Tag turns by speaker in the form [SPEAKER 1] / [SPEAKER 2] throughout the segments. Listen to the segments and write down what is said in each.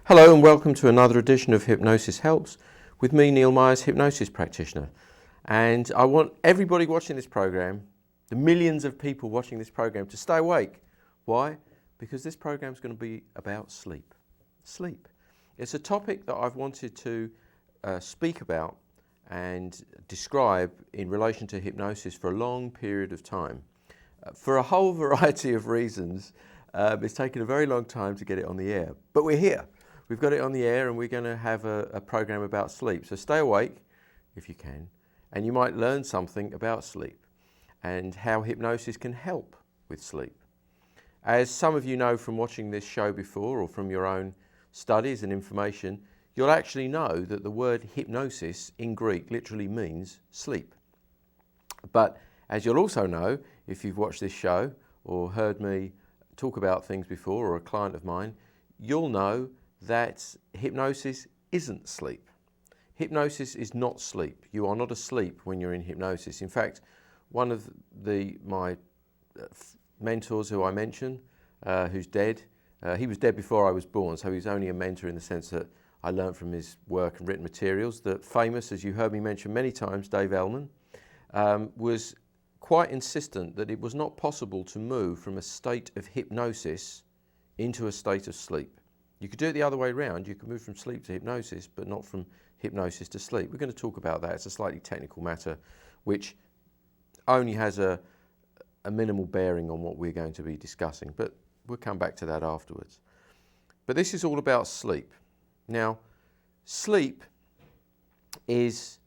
[SPEAKER 1] Hello and welcome to another edition of Hypnosis Helps with me, Neil Myers, hypnosis practitioner. And I want everybody watching this program, the millions of people watching this program, to stay awake. Why? Because this program is going to be about sleep. Sleep. It's a topic that I've wanted to speak about and describe in relation to hypnosis for a long period of time. For a whole variety of reasons, it's taken a very long time to get it on the air, but we're here. We've got it on the air and we're going to have a program about sleep. So stay awake if you can, and you might learn something about sleep and how hypnosis can help with sleep. As some of you know from watching this show before or from your own studies and information, you'll actually know that the word hypnosis in Greek literally means sleep. But as you'll also know, if you've watched this show or heard me talk about things before, or a client of mine, you'll know that hypnosis isn't sleep. Hypnosis is not sleep. You are not asleep when you're in hypnosis. In fact, one of my mentors who I mentioned, who's dead, he was dead before I was born, so he was only a mentor in the sense that I learned from his work and written materials. The famous, as you heard me mention many times, Dave Ellman, was quite insistent that it was not possible to move from a state of hypnosis into a state of sleep. You could do it the other way around. You could move from sleep to hypnosis, but not from hypnosis to sleep. We're going to talk about that. It's a slightly technical matter, which only has a minimal bearing on what we're going to be discussing, but we'll come back to that afterwards. But this is all about sleep. Now, sleep is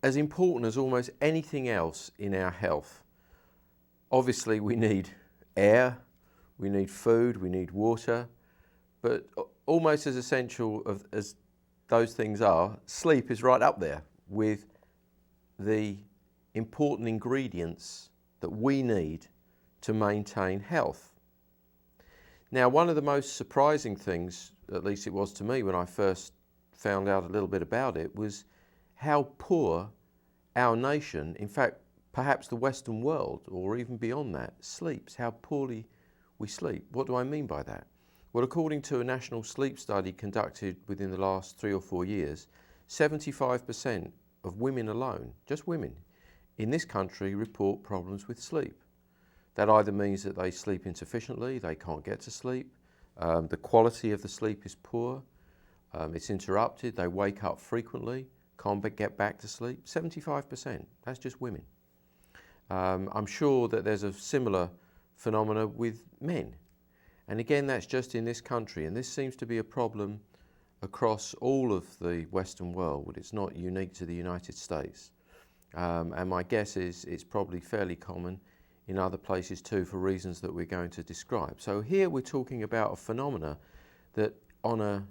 [SPEAKER 1] as important as almost anything else in our health. Obviously, we need air, we need food, we need water, but almost as essential as those things are, sleep is right up there with the important ingredients that we need to maintain health. Now, one of the most surprising things, at least it was to me when I first found out a little bit about it, was how poor our nation, in fact, perhaps the Western world, or even beyond that, sleeps, how poorly we sleep. What do I mean by that? Well, according to a national sleep study conducted within the last 3 or 4 years, 75% of women alone, just women, in this country report problems with sleep. That either means that they sleep insufficiently, they can't get to sleep, the quality of the sleep is poor, it's interrupted, they wake up frequently, can't get back to sleep. 75%, that's just women. I'm sure that there's a similar phenomena with men. And again, that's just in this country, and this seems to be a problem across all of the Western world. It's not unique to the United States. And my guess is it's probably fairly common in other places too, for reasons that we're going to describe. So here we're talking about a phenomena that on a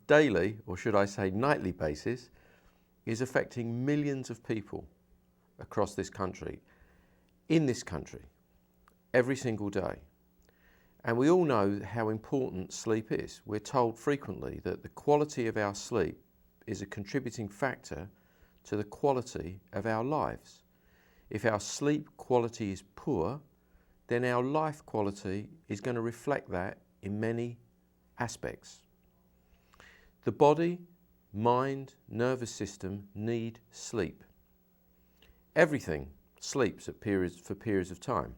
[SPEAKER 1] daily, or should I say nightly basis, is affecting millions of people across this country, in this country, every single day. And we all know how important sleep is. We're told frequently that the quality of our sleep is a contributing factor to the quality of our lives. If our sleep quality is poor, then our life quality is going to reflect that in many aspects. The body, mind, nervous system need sleep. Everything sleeps for periods of time.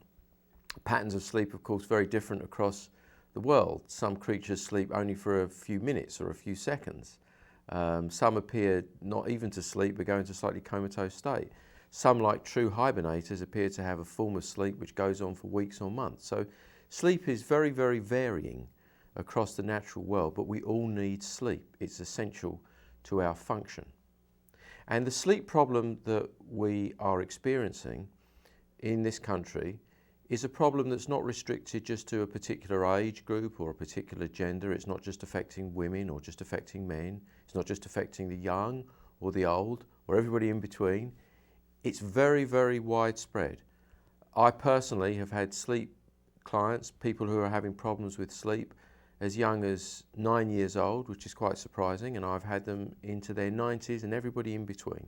[SPEAKER 1] Patterns of sleep, of course, very different across the world. Some creatures sleep only for a few minutes or a few seconds. Some appear not even to sleep, but go into a slightly comatose state. Some, like true hibernators, appear to have a form of sleep which goes on for weeks or months. So sleep is very, very varying across the natural world, but we all need sleep. It's essential to our function. And the sleep problem that we are experiencing in this country is a problem that's not restricted just to a particular age group or a particular gender. It's not just affecting women or just affecting men. It's not just affecting the young or the old or everybody in between. It's very, very widespread. I personally have had sleep clients, people who are having problems with sleep, as young as 9 years old, which is quite surprising, and I've had them into their 90s and everybody in between.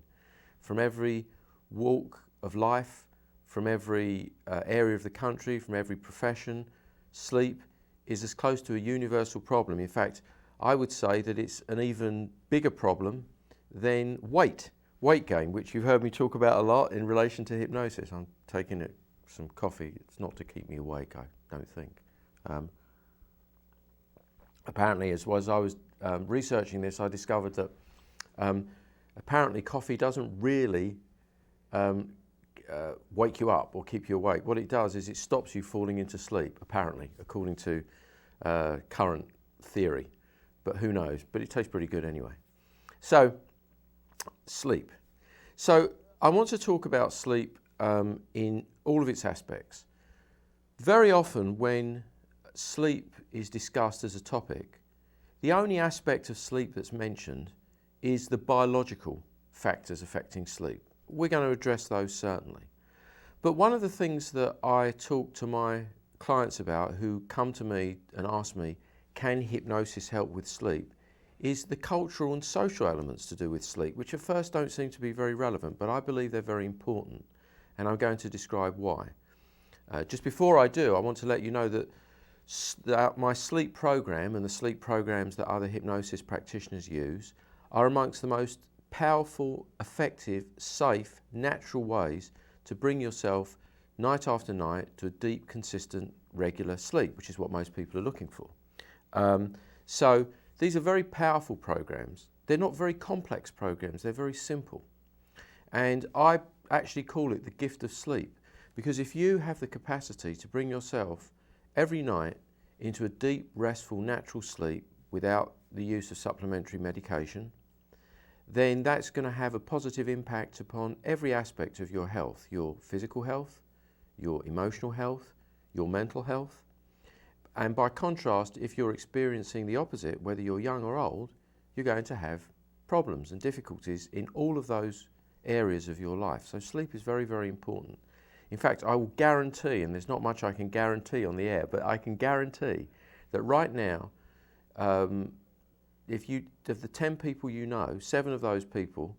[SPEAKER 1] From every walk of life, from every area of the country, from every profession, sleep is as close to a universal problem. In fact, I would say that it's an even bigger problem than weight gain, which you've heard me talk about a lot in relation to hypnosis. I'm taking some coffee. It's not to keep me awake, I don't think. Apparently, as I was researching this, I discovered that apparently coffee doesn't really wake you up or keep you awake. What it does is it stops you falling into sleep, apparently, according to current theory. But who knows? But it tastes pretty good anyway. So, sleep. So, I want to talk about sleep in all of its aspects. Very often when sleep is discussed as a topic, the only aspect of sleep that's mentioned is the biological factors affecting sleep. We're going to address those certainly. But one of the things that I talk to my clients about who come to me and ask me, can hypnosis help with sleep, is the cultural and social elements to do with sleep, which at first don't seem to be very relevant, but I believe they're very important, and I'm going to describe why. Just before I do, I want to let you know that my sleep program and the sleep programs that other hypnosis practitioners use are amongst the most powerful, effective, safe, natural ways to bring yourself night after night to a deep, consistent, regular sleep, which is what most people are looking for. So these are very powerful programs. They're not very complex programs, they're very simple. And I actually call it the gift of sleep, because if you have the capacity to bring yourself every night into a deep, restful, natural sleep without the use of supplementary medication, then that's going to have a positive impact upon every aspect of your health, your physical health, your emotional health, your mental health. And by contrast, if you're experiencing the opposite, whether you're young or old, you're going to have problems and difficulties in all of those areas of your life. So sleep is very, very important. In fact, I will guarantee, and there's not much I can guarantee on the air, but I can guarantee that right now, of the 10 people you know, 7 of those people,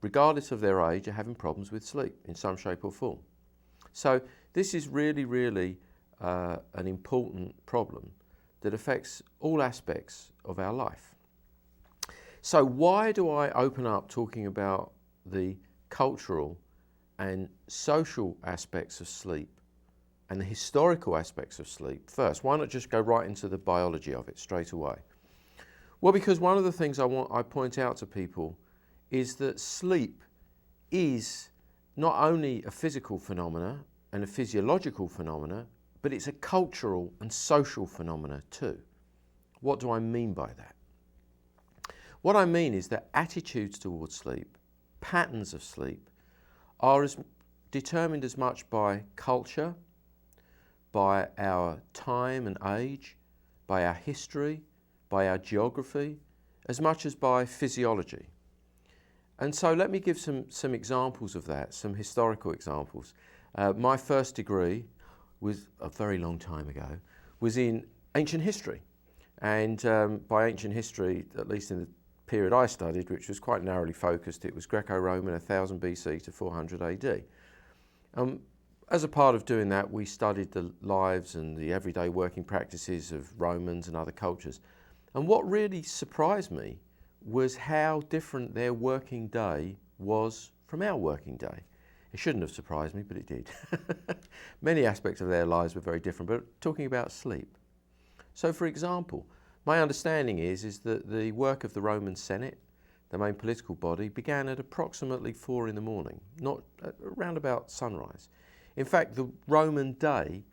[SPEAKER 1] regardless of their age, are having problems with sleep in some shape or form. So this is really, really an important problem that affects all aspects of our life. So why do I open up talking about the cultural and social aspects of sleep and the historical aspects of sleep first? Why not just go right into the biology of it straight away? Well, because one of the things I point out to people is that sleep is not only a physical phenomena and a physiological phenomena, but it's a cultural and social phenomena too. What do I mean by that? What I mean is that attitudes towards sleep, patterns of sleep, are determined as much by culture, by our time and age, by our history, by our geography, as much as by physiology. And so let me give some examples of that, some historical examples. My first degree was a very long time ago, was in ancient history. And by ancient history, at least in the period I studied, which was quite narrowly focused, it was Greco-Roman 1000 BC to 400 AD. As a part of doing that, we studied the lives and the everyday working practices of Romans and other cultures. And what really surprised me was how different their working day was from our working day. It shouldn't have surprised me, but it did. Many aspects of their lives were very different, but talking about sleep. So for example, my understanding is that the work of the Roman Senate, the main political body, began at approximately 4 in the morning, not around about sunrise. In fact, the Roman day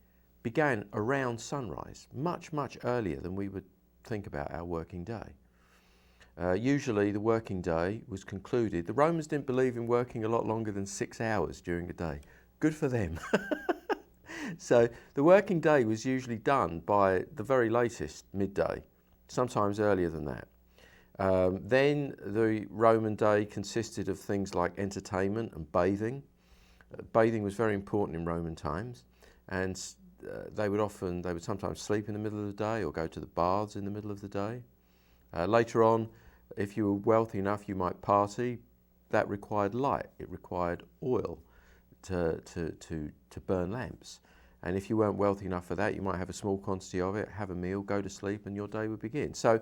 [SPEAKER 1] began around sunrise, much, much earlier than we would think about our working day. Usually the working day was concluded. The Romans didn't believe in working a lot longer than 6 hours during a day. Good for them. So the working day was usually done by the very latest midday, sometimes earlier than that. Then the Roman day consisted of things like entertainment and bathing. Bathing was very important in Roman times, and they would sometimes sleep in the middle of the day or go to the baths in the middle of the day. Later on, if you were wealthy enough, you might party. That required light. It required oil to burn lamps. And if you weren't wealthy enough for that, you might have a small quantity of it, have a meal, go to sleep, and your day would begin. So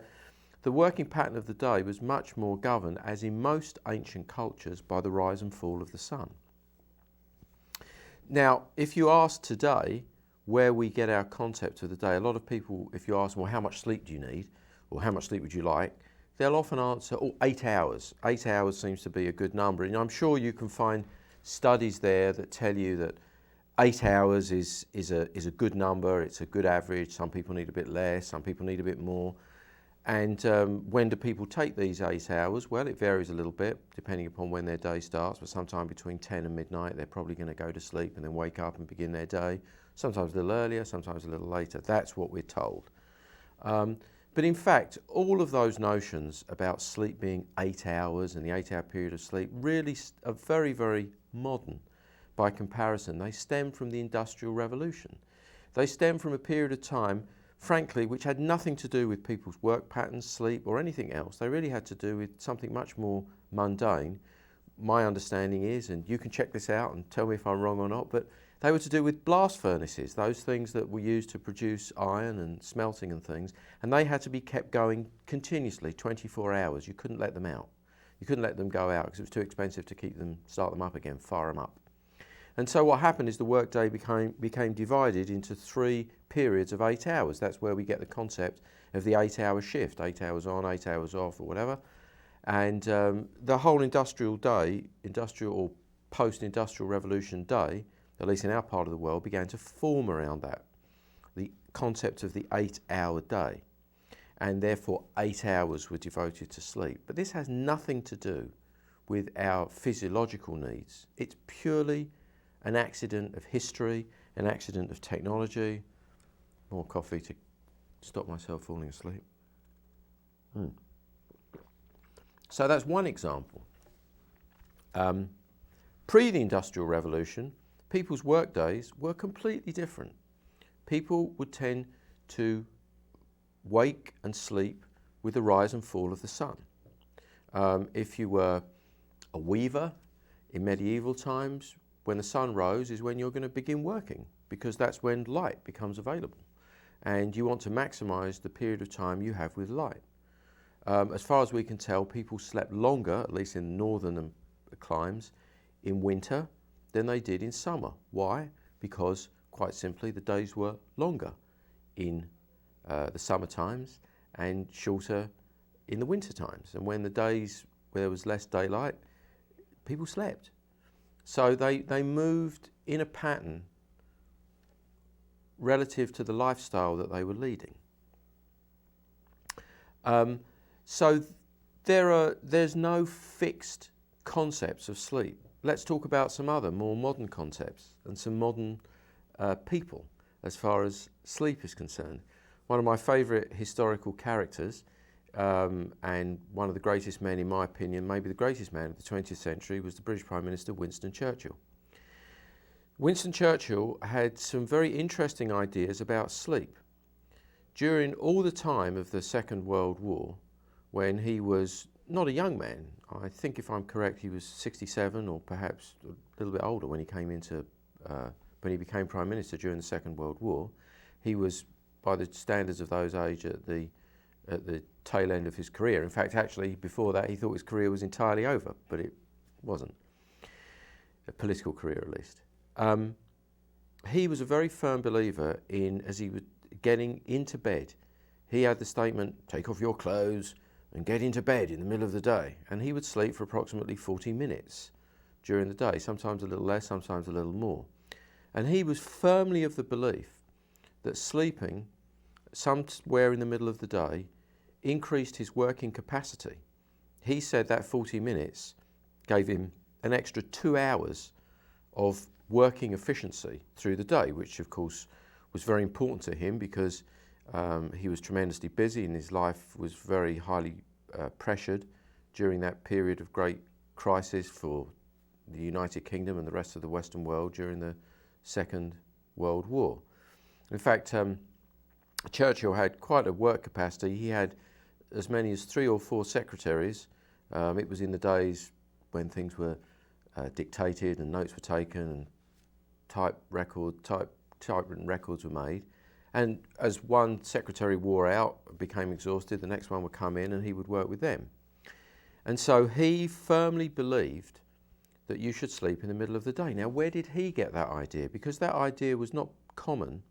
[SPEAKER 1] the working pattern of the day was much more governed, as in most ancient cultures, by the rise and fall of the sun. Now, if you ask today where we get our concept of the day, a lot of people, if you ask them, well, how much sleep do you need? Or how much sleep would you like? They'll often answer, 8 hours. 8 hours seems to be a good number. And I'm sure you can find studies there that tell you that 8 hours is a good number, it's a good average. Some people need a bit less, some people need a bit more. And when do people take these 8 hours? Well, it varies a little bit depending upon when their day starts, but sometime between 10 and midnight they're probably going to go to sleep and then wake up and begin their day. Sometimes a little earlier, sometimes a little later. That's what we're told. But in fact, all of those notions about sleep being 8 hours and the 8 hour period of sleep really are very, very modern by comparison. They stem from the Industrial Revolution. They stem from a period of time, frankly, which had nothing to do with people's work patterns, sleep, or anything else. They really had to do with something much more mundane. My understanding is, and you can check this out and tell me if I'm wrong or not, but they were to do with blast furnaces, those things that were used to produce iron and smelting and things, and they had to be kept going continuously, 24 hours. You couldn't let them out. You couldn't let them go out because it was too expensive to keep them, start them up again, fire them up. And so what happened is the workday became divided into 3 periods of 8 hours. That's where we get the concept of the 8-hour shift, 8 hours on, 8 hours off, or whatever. And the whole industrial day, industrial or post-industrial revolution day, at least in our part of the world, began to form around that, the concept of the 8-hour day. And therefore 8 hours were devoted to sleep. But this has nothing to do with our physiological needs. It's purely an accident of history, an accident of technology. More coffee to stop myself falling asleep. So that's one example. Pre the Industrial Revolution, people's work days were completely different. People would tend to wake and sleep with the rise and fall of the sun. If you were a weaver in medieval times, when the sun rose is when you're going to begin working, because that's when light becomes available. And you want to maximize the period of time you have with light. As far as we can tell, people slept longer, at least in northern climes, in winter than they did in summer. Why? Because, quite simply, the days were longer in the summer times and shorter in the winter times. And when the days where there was less daylight, people slept. So they moved in a pattern relative to the lifestyle that they were leading. So there's no fixed concepts of sleep. Let's talk about some other more modern concepts and some modern people as far as sleep is concerned. One of my favourite historical characters and one of the greatest men, in my opinion, maybe the greatest man of the 20th century, was the British Prime Minister Winston Churchill. Winston Churchill had some very interesting ideas about sleep. During all the time of the Second World War, when he was not a young man, I think if I'm correct he was 67 or perhaps a little bit older when he when he became Prime Minister during the Second World War. He was, by the standards of those age, at the tail end of his career. In fact, actually, before that, he thought his career was entirely over, but it wasn't. A political career, at least. He was a very firm believer in, as he was getting into bed, he had the statement, take off your clothes and get into bed in the middle of the day. And he would sleep for approximately 40 minutes during the day, sometimes a little less, sometimes a little more. And he was firmly of the belief that sleeping somewhere in the middle of the day increased his working capacity. He said that 40 minutes gave him an extra 2 hours of working efficiency through the day, which of course was very important to him because he was tremendously busy and his life was very highly pressured during that period of great crisis for the United Kingdom and the rest of the Western world during the Second World War. In fact, Churchill had quite a work capacity. He had as many as 3 or 4 secretaries. It was in the days when things were dictated and notes were taken and type typewritten records were made. And as one secretary wore out, became exhausted, the next one would come in and he would work with them. And so he firmly believed that you should sleep in the middle of the day. Now, where did he get that idea? Because that idea was not common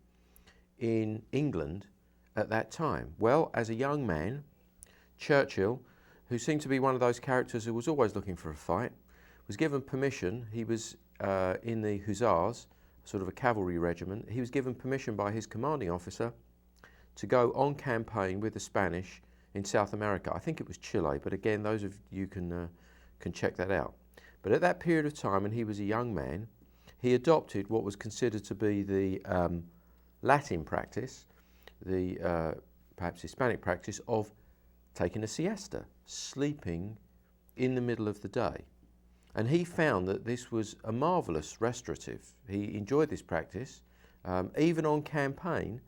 [SPEAKER 1] in England at that time. Well, as a young man, Churchill, who seemed to be one of those characters who was always looking for a fight, was given permission. He was in the Hussars, sort of a cavalry regiment. He was given permission by his commanding officer to go on campaign with the Spanish in South America. I think it was Chile, but again, those of you can check that out. But at that period of time, when he was a young man, he adopted what was considered to be the Latin practice, the perhaps Hispanic practice of taking a siesta, sleeping in the middle of the day. And he found that this was a marvellous restorative. He enjoyed this practice. Even on campaign,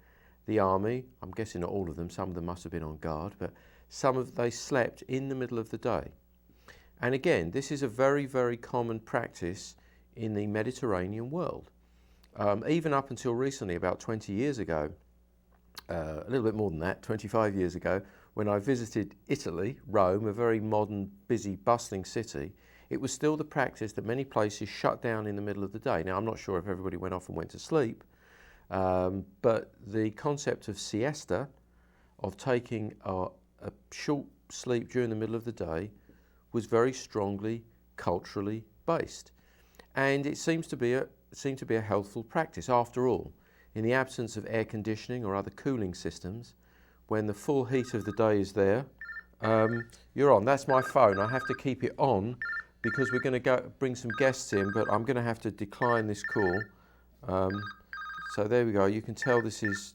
[SPEAKER 1] the army, I'm guessing not all of them, some of them must have been on guard, but they slept in the middle of the day. And again, this is a very, very common practice in the Mediterranean world. Even up until recently, about 20 years ago, a little bit more than that, 25 years ago, when I visited Italy, Rome, a very modern, busy, bustling city, it was still the practice that many places shut down in the middle of the day. Now, I'm not sure if everybody went off and went to sleep, but the concept of siesta, of taking a short sleep during the middle of the day, was very strongly culturally based. And it seemed to be a healthful practice. After all, in the absence of air conditioning or other cooling systems, when the full heat of the day is there, you're on. That's my phone. I have to keep it on because we're going to go bring some guests in, but I'm going to have to decline this call. So there we go. You can tell this is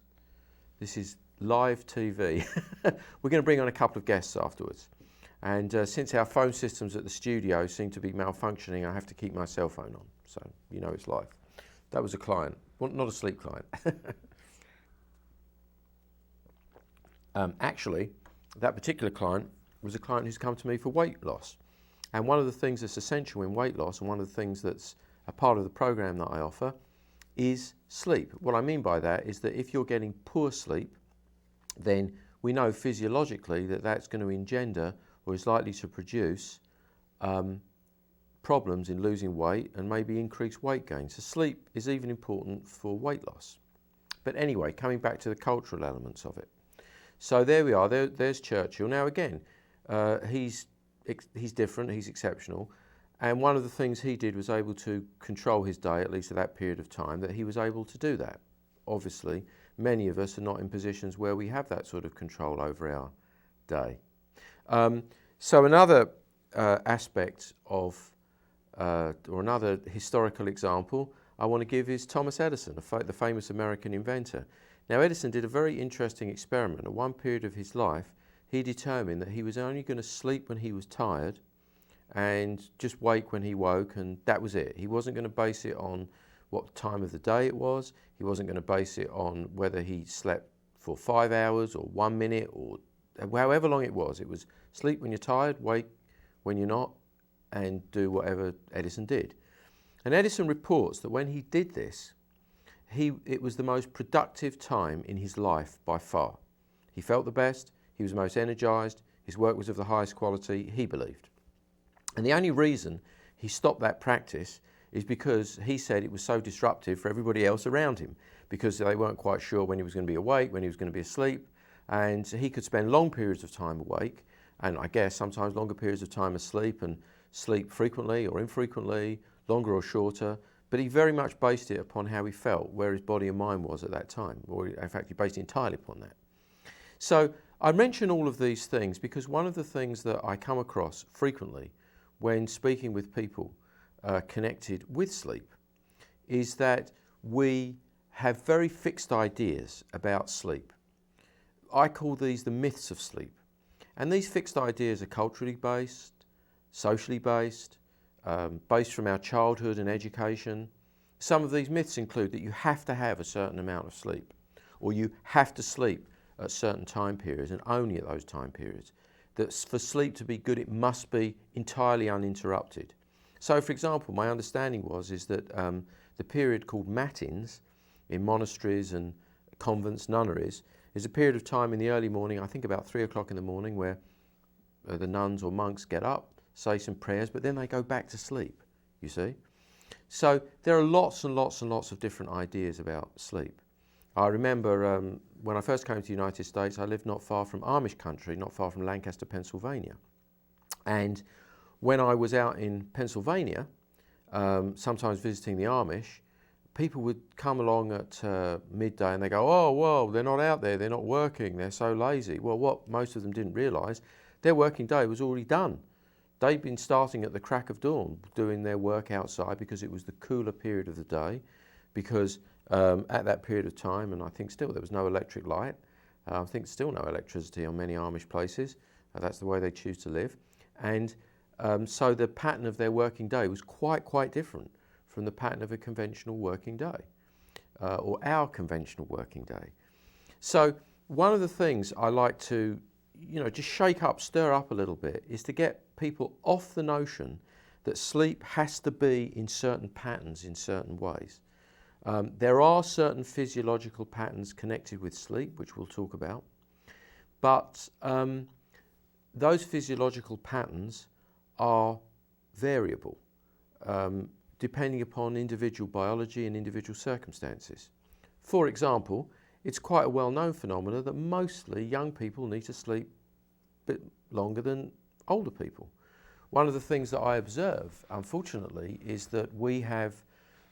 [SPEAKER 1] live TV. We're going to bring on a couple of guests afterwards. And since our phone systems at the studio seem to be malfunctioning, I have to keep my cell phone on. So you know it's live. That was a client, well, not a sleep client. Actually, that particular client was a client who's come to me for weight loss. And one of the things that's essential in weight loss, and one of the things that's a part of the program that I offer, is sleep. What I mean by that is that if you're getting poor sleep, then we know physiologically that that's going to engender or is likely to produce problems in losing weight and maybe increased weight gain. So sleep is even important for weight loss. But anyway, coming back to the cultural elements of it. So there we are, there's Churchill. Now again, he's different, he's exceptional. And one of the things he did was able to control his day, at least at that period of time, that he was able to do that. Obviously, many of us are not in positions where we have that sort of control over our day. So another aspect of, or another historical example I want to give is Thomas Edison, the famous American inventor. Now Edison did a very interesting experiment. At one period of his life, he determined that he was only going to sleep when he was tired and just wake when he woke, and that was it. He wasn't going to base it on what time of the day it was. He wasn't going to base it on whether he slept for 5 hours or 1 minute or however long it was. It was sleep when you're tired, wake when you're not, and do whatever Edison did. And Edison reports that when he did this, it was the most productive time in his life by far. He felt the best, he was most energized, his work was of the highest quality, he believed. And the only reason he stopped that practice is because he said it was so disruptive for everybody else around him, because they weren't quite sure when he was going to be awake, when he was going to be asleep, and he could spend long periods of time awake, and I guess sometimes longer periods of time asleep, and sleep frequently or infrequently, longer or shorter, but he very much based it upon how he felt, where his body and mind was at that time, or in fact he based it entirely upon that. So I mention all of these things because one of the things that I come across frequently when speaking with people connected with sleep is that we have very fixed ideas about sleep. I call these the myths of sleep. And these fixed ideas are culturally based, socially based, based from our childhood and education. Some of these myths include that you have to have a certain amount of sleep, or you have to sleep at certain time periods and only at those time periods. That for sleep to be good, it must be entirely uninterrupted. So, for example, my understanding is that the period called matins, in monasteries and convents, nunneries, is a period of time in the early morning, I think about 3 o'clock in the morning, where the nuns or monks get up, say some prayers, but then they go back to sleep, you see. So there are lots and lots and lots of different ideas about sleep. I remember when I first came to the United States, I lived not far from Amish country, not far from Lancaster, Pennsylvania. And when I was out in Pennsylvania, sometimes visiting the Amish, people would come along at midday and they go, oh, well, they're not out there, they're not working, they're so lazy. Well, what most of them didn't realise, their working day was already done. They'd been starting at the crack of dawn, doing their work outside because it was the cooler period of the day, because at that period of time, and I think still there was no electric light, I think still no electricity on many Amish places, that's the way they choose to live. And so the pattern of their working day was quite different from the pattern of a conventional working day, or our conventional working day. So one of the things I like to, just shake up, stir up a little bit, is to get people off the notion that sleep has to be in certain patterns in certain ways. There are certain physiological patterns connected with sleep, which we'll talk about, but those physiological patterns are variable, depending upon individual biology and individual circumstances. For example, it's quite a well-known phenomenon that mostly young people need to sleep a bit longer than older people. One of the things that I observe, unfortunately, is that we have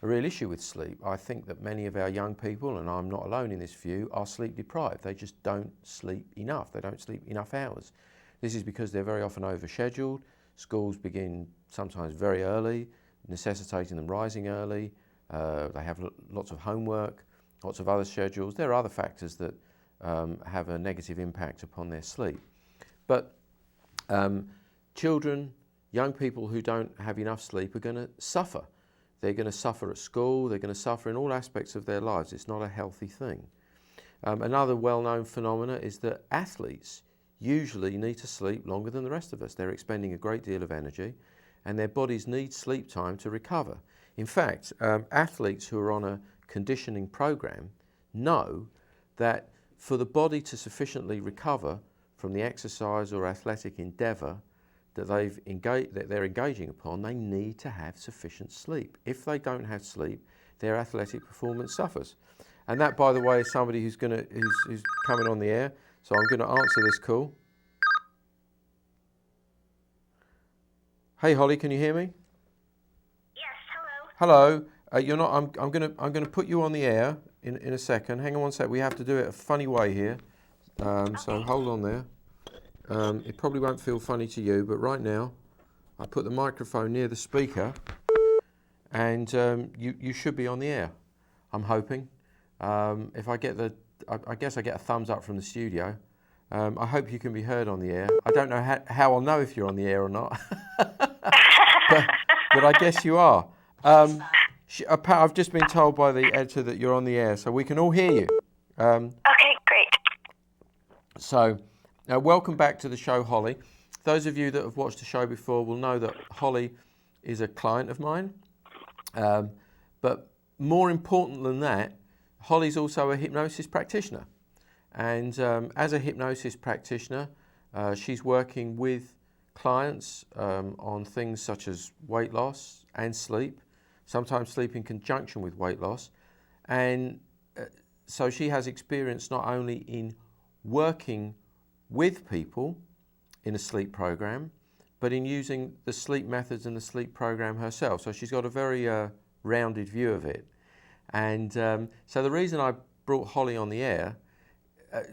[SPEAKER 1] a real issue with sleep. I think that many of our young people, and I'm not alone in this view, are sleep deprived. They just don't sleep enough. They don't sleep enough hours. This is because they're very often overscheduled. Schools begin sometimes very early, necessitating them rising early. They have lots of homework, lots of other schedules. There are other factors that have a negative impact upon their sleep. But children, young people who don't have enough sleep are going to suffer. They're going to suffer at school, they're going to suffer in all aspects of their lives. It's not a healthy thing. Another well-known phenomena is that athletes usually need to sleep longer than the rest of us. They're expending a great deal of energy and their bodies need sleep time to recover. In fact, athletes who are on a conditioning program know that for the body to sufficiently recover from the exercise or athletic endeavour that they're engaging upon, they need to have sufficient sleep. If they don't have sleep, their athletic performance suffers. And that, by the way, is somebody who's coming on the air. So I'm going to answer this call. Hey Holly, can you hear me?
[SPEAKER 2] Yes, hello.
[SPEAKER 1] Hello. You're not. I'm going to put you on the air in a second. Hang on one sec. We have to do it a funny way here. So hold on there. It probably won't feel funny to you, but right now, I put the microphone near the speaker, and you should be on the air. I'm hoping. If I get I guess I get a thumbs up from the studio. I hope you can be heard on the air. I don't know how I'll know if you're on the air or not, but I guess you are. I've just been told by the editor that you're on the air, so we can all hear you.
[SPEAKER 2] Okay, great.
[SPEAKER 1] So, welcome back to the show, Holly. Those of you that have watched the show before will know that Holly is a client of mine. But more important than that, Holly's also a hypnosis practitioner. And as a hypnosis practitioner, she's working with clients on things such as weight loss and sleep, sometimes sleep in conjunction with weight loss. And so she has experience not only in working with people in a sleep program, but in using the sleep methods and the sleep program herself. So she's got a very rounded view of it. And so the reason I brought Holly on the air,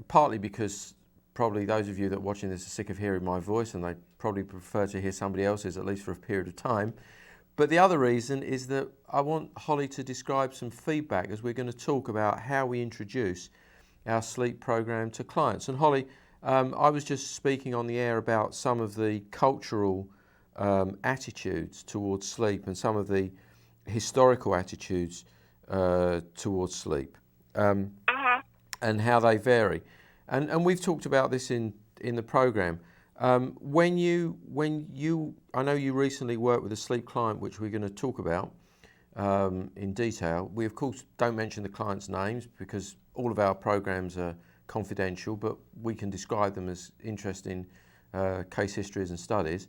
[SPEAKER 1] partly because probably those of you that are watching this are sick of hearing my voice and they probably prefer to hear somebody else's, at least for a period of time. But the other reason is that I want Holly to describe some feedback as we're going to talk about how we introduce our sleep program to clients. And Holly, I was just speaking on the air about some of the cultural attitudes towards sleep and some of the historical attitudes towards sleep and how they vary. And we've talked about this in the program. When you, I know you recently worked with a sleep client, which we're going to talk about. in detail. We of course don't mention the clients' names because all of our programs are confidential, but we can describe them as interesting case histories and studies.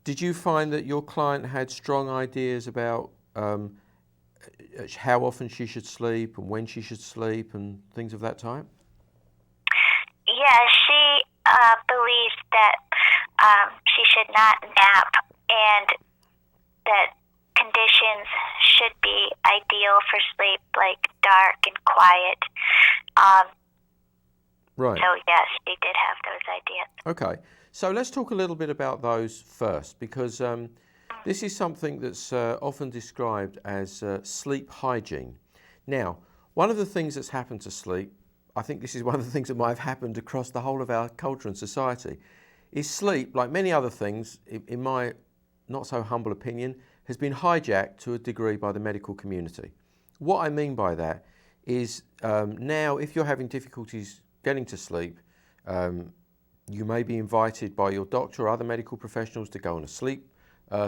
[SPEAKER 1] Did you find that your client had strong ideas about how often she should sleep and when she should sleep and things of that type?
[SPEAKER 2] Yeah, she believes that she should not nap and that conditions should be ideal for sleep, like dark and quiet.
[SPEAKER 1] Right.
[SPEAKER 2] So yes, she did have those ideas.
[SPEAKER 1] Okay, so let's talk a little bit about those first, because this is something that's often described as sleep hygiene. Now, one of the things that's happened to sleep, I think this is one of the things that might have happened across the whole of our culture and society, is sleep, like many other things, in my not so humble opinion, has been hijacked to a degree by the medical community. What I mean by that is now if you're having difficulties getting to sleep, you may be invited by your doctor or other medical professionals to go on a sleep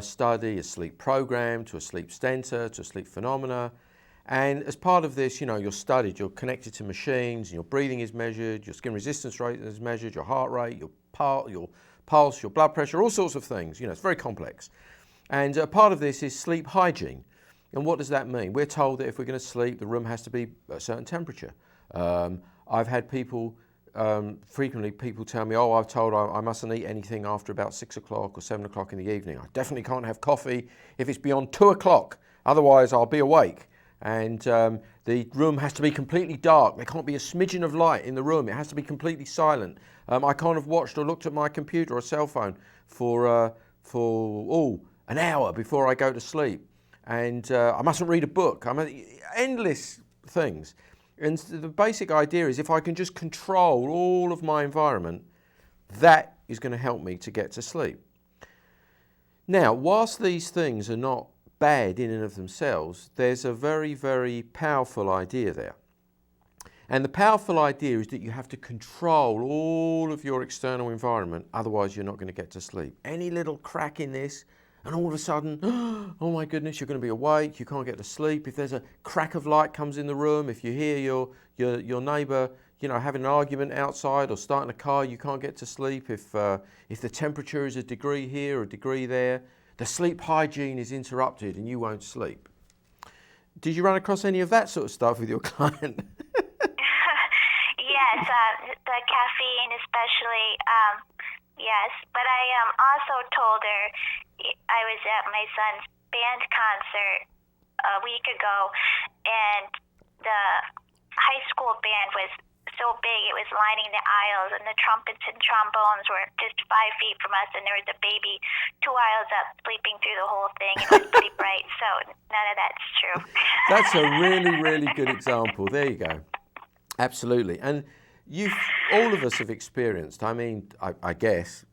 [SPEAKER 1] study, a sleep program, to a sleep center, to a sleep phenomena. And as part of this, you're studied, you're connected to machines, and your breathing is measured, your skin resistance rate is measured, your heart rate, your pulse, your blood pressure, all sorts of things. It's very complex. And part of this is sleep hygiene. And what does that mean? We're told that if we're going to sleep, the room has to be a certain temperature. I've had frequently people tell me, I've told I mustn't eat anything after about 6 o'clock or 7 o'clock in the evening. I definitely can't have coffee if it's beyond 2 o'clock, otherwise I'll be awake. And the room has to be completely dark. There can't be a smidgen of light in the room. It has to be completely silent. I can't have watched or looked at my computer or cell phone for an hour before I go to sleep. And I mustn't read a book. Endless things. And the basic idea is if I can just control all of my environment, that is going to help me to get to sleep. Now, whilst these things are not bad in and of themselves, there's a very, very powerful idea there. And the powerful idea is that you have to control all of your external environment, otherwise you're not going to get to sleep. Any little crack in this, and all of a sudden, oh my goodness, you're going to be awake, you can't get to sleep. If there's a crack of light comes in the room, if you hear your neighbour, having an argument outside or starting a car, you can't get to sleep. If the temperature is a degree here or a degree there, the sleep hygiene is interrupted and you won't sleep. Did you run across any of that sort of stuff with your client?
[SPEAKER 2] Yes, the caffeine especially, yes. But I also told her, I was at my son's band concert a week ago, and the high school band was so big, it was lining the aisles, and the trumpets and trombones were just 5 feet from us, and there was a baby 2 aisles up sleeping through the whole thing. It was pretty bright, so none of that's true.
[SPEAKER 1] That's a really, really good example. There you go. Absolutely. And all of us have experienced, I guess,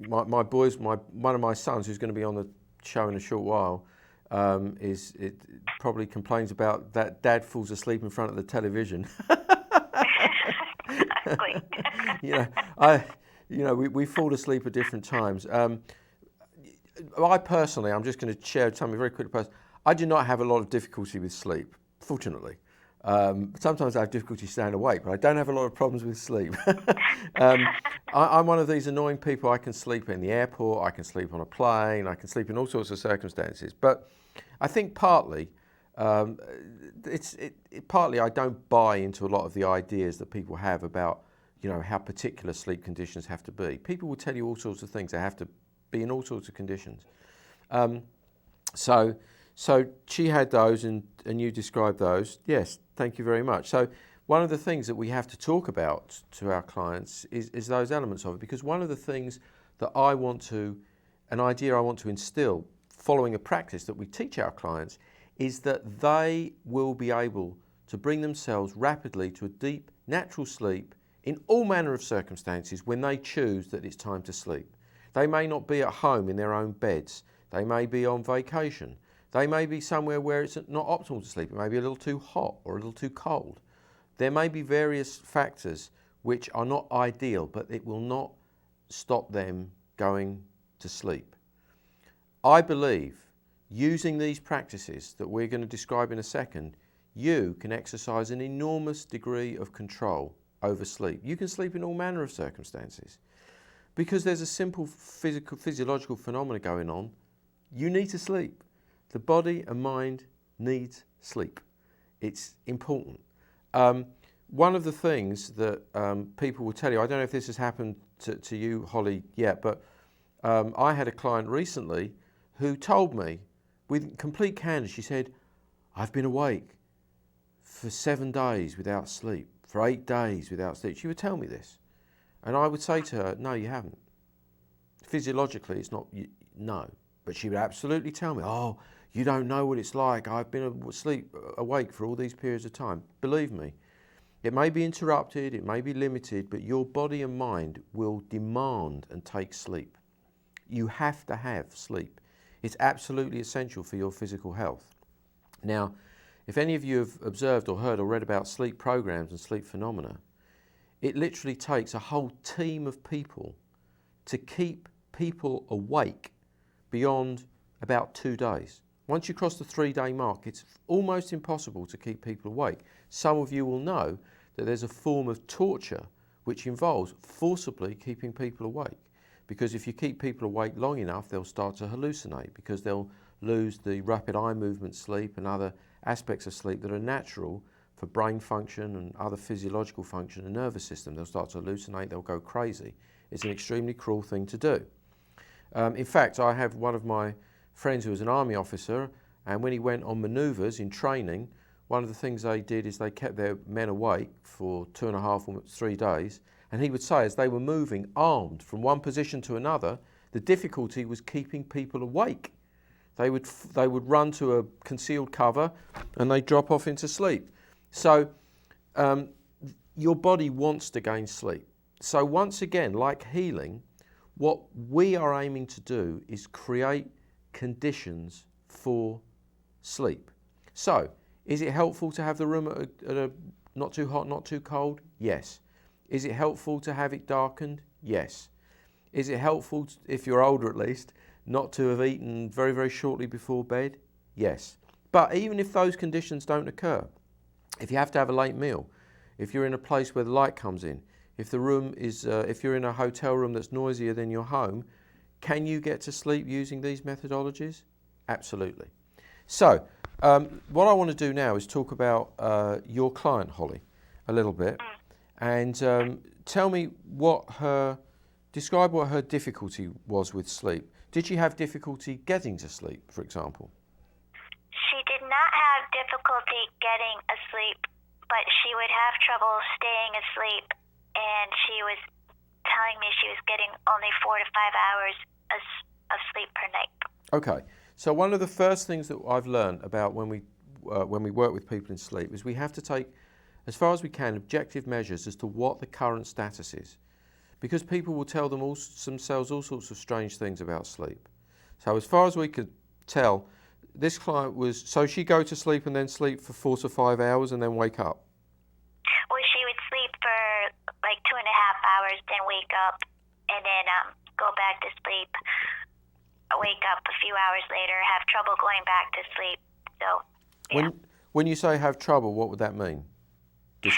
[SPEAKER 1] my boys, one of my sons who's going to be on the show in a short while, probably complains about that dad falls asleep in front of the television. We fall asleep at different times. I personally, I'm just going to share something very quick. I do not have a lot of difficulty with sleep, fortunately. Sometimes I have difficulty staying awake, but I don't have a lot of problems with sleep. I'm one of these annoying people. I can sleep in the airport, I can sleep on a plane, I can sleep in all sorts of circumstances. But I think partly, partly I don't buy into a lot of the ideas that people have about, how particular sleep conditions have to be. People will tell you all sorts of things. They have to be in all sorts of conditions. So she had those, and you described those. Yes, thank you very much. So one of the things that we have to talk about to our clients is those elements of it, because one of the things that an idea I want to instill following a practice that we teach our clients is that they will be able to bring themselves rapidly to a deep, natural sleep in all manner of circumstances when they choose that it's time to sleep. They may not be at home in their own beds. They may be on vacation. They may be somewhere where it's not optimal to sleep. It may be a little too hot or a little too cold. There may be various factors which are not ideal, but it will not stop them going to sleep. I believe using these practices that we're going to describe in a second, you can exercise an enormous degree of control over sleep. You can sleep in all manner of circumstances because there's a simple physiological phenomena going on. You need to sleep. The body and mind needs sleep. It's important. One of the things that people will tell you, I don't know if this has happened to you, Holly, yet, but I had a client recently who told me with complete candor, she said, I've been awake for 7 days without sleep, for 8 days without sleep. She would tell me this. And I would say to her, no, you haven't. Physiologically, it's not, no. But she would absolutely tell me, oh, you don't know what it's like. I've been awake for all these periods of time. Believe me, it may be interrupted, it may be limited, but your body and mind will demand and take sleep. You have to have sleep. It's absolutely essential for your physical health. Now, if any of you have observed or heard or read about sleep programs and sleep phenomena, it literally takes a whole team of people to keep people awake beyond about 2 days. Once you cross the 3-day mark, it's almost impossible to keep people awake. Some of you will know that there's a form of torture which involves forcibly keeping people awake. Because if you keep people awake long enough, they'll start to hallucinate because they'll lose the rapid eye movement sleep and other aspects of sleep that are natural for brain function and other physiological function and nervous system. They'll start to hallucinate, they'll go crazy. It's an extremely cruel thing to do. In fact, I have one of my friends who was an army officer, and when he went on manoeuvres in training, one of the things they did is they kept their men awake for 2.5 or 3 days. And he would say, as they were moving armed from one position to another, the difficulty was keeping people awake. They would run to a concealed cover and they'd drop off into sleep. So your body wants to gain sleep. So once again, like healing, what we are aiming to do is create conditions for sleep. So, is it helpful to have the room at a not too hot, not too cold? Yes. Is it helpful to have it darkened? Yes. Is it helpful, if you're older at least, not to have eaten very, very shortly before bed? Yes. But even if those conditions don't occur, if you have to have a late meal, if you're in a place where the light comes in, if the room is, if you're in a hotel room that's noisier than your home, can you get to sleep using these methodologies? Absolutely. So, what I want to do now is talk about your client, Holly, a little bit. And tell me describe what her difficulty was with sleep. Did she have difficulty getting to sleep, for example?
[SPEAKER 2] She did not have difficulty getting asleep, but she would have trouble staying asleep, and she was telling me she was getting only 4 to 5 hours of sleep per night. Okay,
[SPEAKER 1] so one of the first things that I've learned about when we work with people in sleep is we have to take, as far as we can, objective measures as to what the current status is. Because people will tell themselves all sorts of strange things about sleep. So as far as we could tell, this client was, so she'd go to sleep and then sleep for 4 to 5 hours and then wake up?
[SPEAKER 2] Well, she would sleep for like 2.5 hours, then wake up, and then go back to sleep, wake up a few hours later, have trouble going back to sleep. So, yeah.
[SPEAKER 1] When you say have trouble, what would that mean?
[SPEAKER 2] Just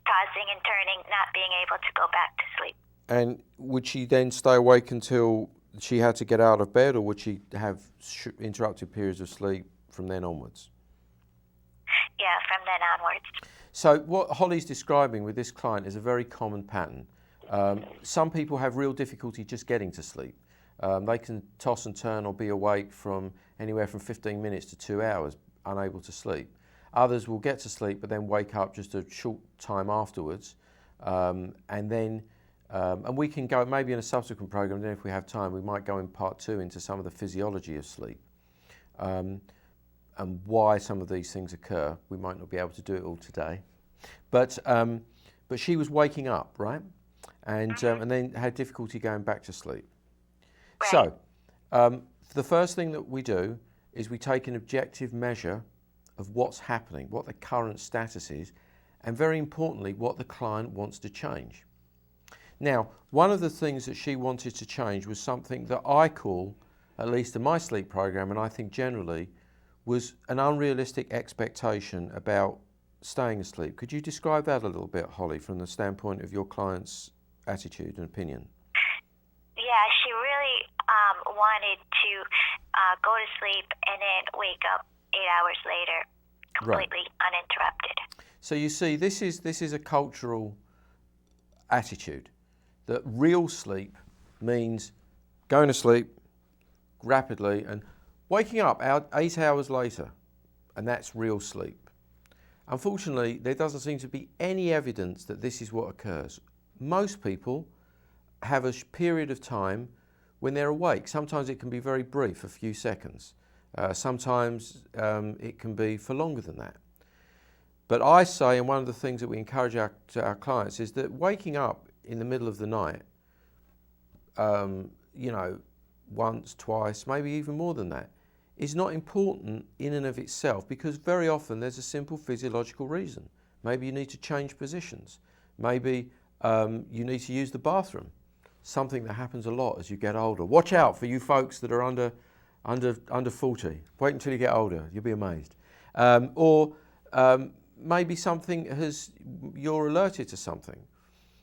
[SPEAKER 2] tossing and turning, not being able to go back to sleep.
[SPEAKER 1] And would she then stay awake until she had to get out of bed, or would she have interrupted periods of sleep from then onwards?
[SPEAKER 2] Yeah, from then onwards.
[SPEAKER 1] So what Holly's describing with this client is a very common pattern. Some people have real difficulty just getting to sleep. They can toss and turn or be awake from anywhere from 15 minutes to 2 hours, unable to sleep. Others will get to sleep but then wake up just a short time afterwards, and we can go maybe in a subsequent program, then if we have time we might go in part 2 into some of the physiology of sleep and why some of these things occur. We might not be able to do it all today, but she was waking up, right, and then had difficulty going back to sleep. Right. So the first thing that we do is we take an objective measure of what's happening, what the current status is, and very importantly, what the client wants to change. Now, one of the things that she wanted to change was something that I call at least in my sleep program, and I think generally, was an unrealistic expectation about staying asleep. Could you describe that a little bit, Holly, from the standpoint of your client's attitude and opinion?
[SPEAKER 2] Yeah, she really wanted to go to sleep and then wake up 8 hours later, completely uninterrupted.
[SPEAKER 1] So you see, this is a cultural attitude that real sleep means going to sleep rapidly and waking up 8 hours later, and that's real sleep. Unfortunately, there doesn't seem to be any evidence that this is what occurs. Most people have a period of time when they're awake. Sometimes it can be very brief, a few seconds. Sometimes it can be for longer than that. But I say, and one of the things that we encourage to our clients is that waking up in the middle of the night, once, twice, maybe even more than that, is not important in and of itself, because very often there's a simple physiological reason. Maybe you need to change positions. Maybe you need to use the bathroom, something that happens a lot as you get older. Watch out for you folks that are under 40. Wait until you get older, you'll be amazed. Maybe you're alerted to something.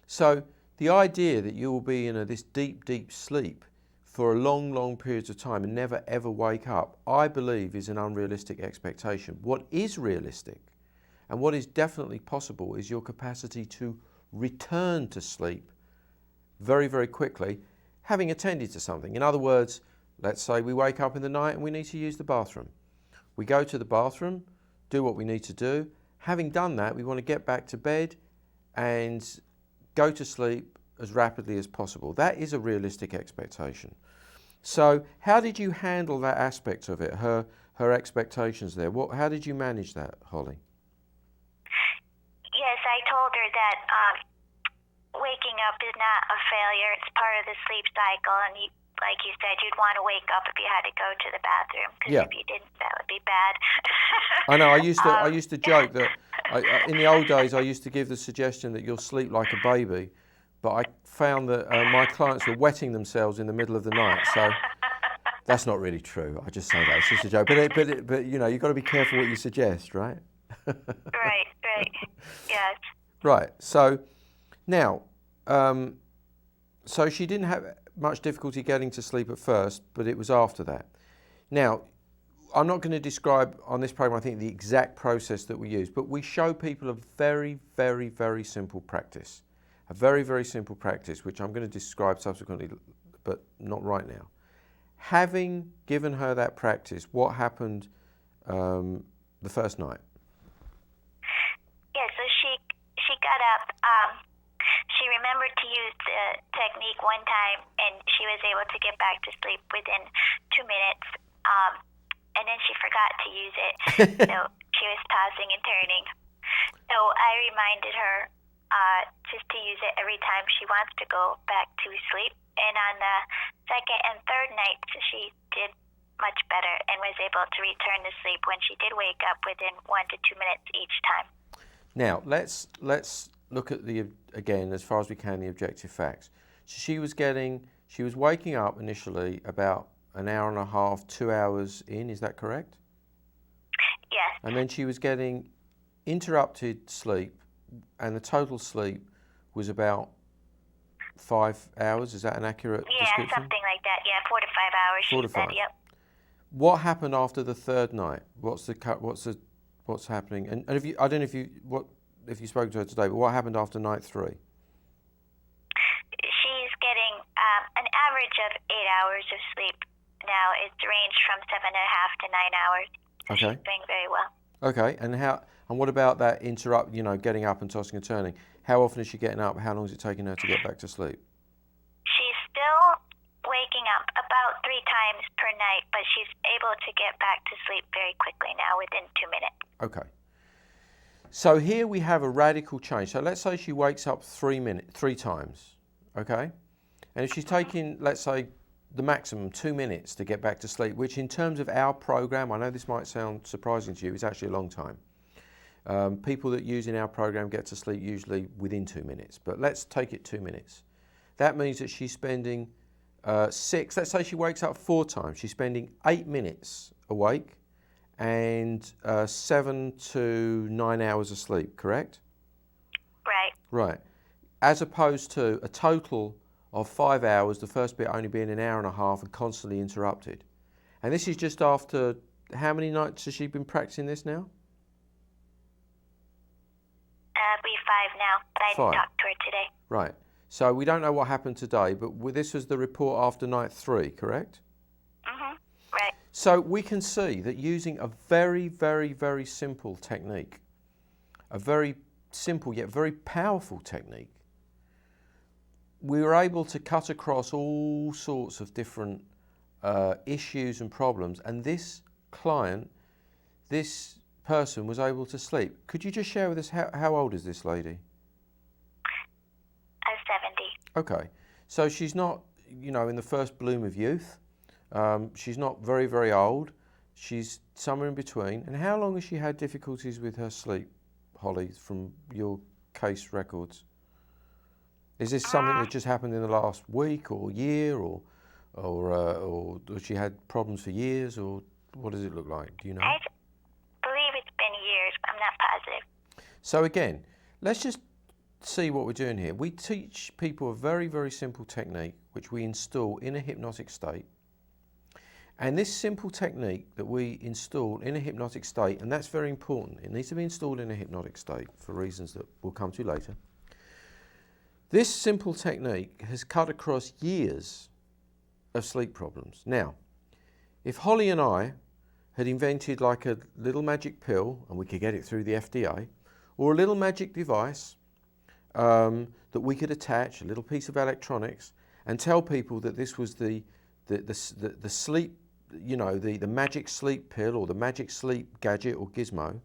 [SPEAKER 1] So the idea that you will be in this deep, deep sleep for a long, long periods of time and never ever wake up, I believe is an unrealistic expectation. What is realistic and what is definitely possible is your capacity to return to sleep very, very quickly, having attended to something. In other words, let's say we wake up in the night and we need to use the bathroom. We go to the bathroom, do what we need to do. Having done that, we want to get back to bed and go to sleep as rapidly as possible. That is a realistic expectation. So how did you handle that aspect of it, her expectations there? How did you manage that, Holly?
[SPEAKER 2] Yes, I told her that waking up is not a failure. It's part of the sleep cycle, and like you said, you'd want to wake up if you had to go to the bathroom, because if you didn't, that would be bad.
[SPEAKER 1] I know. I used to joke that in the old days I used to give the suggestion that you'll sleep like a baby, but I found that my clients were wetting themselves in the middle of the night. So that's not really true. I just say that, it's just a joke. But you've got to be careful what you suggest, right?
[SPEAKER 2] Right. Yes.
[SPEAKER 1] Right. So now, so she didn't have much difficulty getting to sleep at first, but it was after that. Now, I'm not going to describe on this program, I think, the exact process that we use, but we show people a very, very, very simple practice. A very, very simple practice, which I'm going to describe subsequently, but not right now. Having given her that practice, what happened the first night?
[SPEAKER 2] Yeah, so she got up. She remembered to use the technique one time, and she was able to get back to sleep within 2 minutes. And then she forgot to use it, so she was tossing and turning. So I reminded her just to use it every time she wants to go back to sleep. And on the second and third nights, she did much better and was able to return to sleep when she did wake up within 1 to 2 minutes each time.
[SPEAKER 1] Now, let's look at again, as far as we can, the objective facts. So she was waking up initially about an hour and a half, 2 hours in, is that correct?
[SPEAKER 2] Yes.
[SPEAKER 1] And then she was getting interrupted sleep, and the total sleep was about 5 hours. Is that an accurate description?
[SPEAKER 2] Yeah, something like that. Yeah, 4 to 5 hours.
[SPEAKER 1] 4 to 5.
[SPEAKER 2] Said, yep.
[SPEAKER 1] What happened after the third night? What's happening? And I don't know if you spoke to her today, but what happened after night 3?
[SPEAKER 2] She's getting an average of 8 hours of sleep now. It's ranged from 7.5 to 9 hours. So
[SPEAKER 1] Okay.
[SPEAKER 2] She's doing very well.
[SPEAKER 1] Okay, and what about that getting up and tossing and turning? How often is she getting up? How long is it taking her to get back to sleep?
[SPEAKER 2] She's still waking up about 3 times per night, but she's able to get back to sleep very quickly now within 2 minutes.
[SPEAKER 1] Okay. So here we have a radical change. So let's say she wakes up 3 times, okay? And if she's taking, let's say, the maximum 2 minutes to get back to sleep, which in terms of our program, I know this might sound surprising to you, it's actually a long time. People that use in our program get to sleep usually within 2 minutes, but let's take it 2 minutes. That means that she's spending 6, let's say she wakes up 4 times. She's spending 8 minutes awake and 7 to 9 hours of sleep, correct?
[SPEAKER 2] Right.
[SPEAKER 1] Right. As opposed to a total of 5 hours, the first bit only being an hour and a half and constantly interrupted. And this is just after, how many nights has she been practicing this now?
[SPEAKER 2] It'll be 5 now, but I
[SPEAKER 1] 5.
[SPEAKER 2] didn't talk to her today.
[SPEAKER 1] Right. So we don't know what happened today, but this was the report after night 3, correct?
[SPEAKER 2] Mm-hmm. Right.
[SPEAKER 1] So we can see that using a very, very, very simple technique, a very simple yet very powerful technique, we were able to cut across all sorts of different issues and problems, and this client, this person was able to sleep. Could you just share with us how old is this lady?
[SPEAKER 2] I'm 70.
[SPEAKER 1] Okay, so she's not, in the first bloom of youth. She's not very, very old. She's somewhere in between. And how long has she had difficulties with her sleep, Holly, from your case records? Is this something that just happened in the last week or year, or she had problems for years, or what does it look like? Do you know?
[SPEAKER 2] I believe it's been years, but I'm not positive.
[SPEAKER 1] So again, let's just see what we're doing here. We teach people a very, very simple technique which we install in a hypnotic state. And this simple technique that we install in a hypnotic state, and that's very important, it needs to be installed in a hypnotic state for reasons that we'll come to later. This simple technique has cut across years of sleep problems. Now, if Holly and I had invented like a little magic pill, and we could get it through the FDA, or a little magic device that we could attach, a little piece of electronics, and tell people that this was the sleep, the magic sleep pill or the magic sleep gadget or gizmo,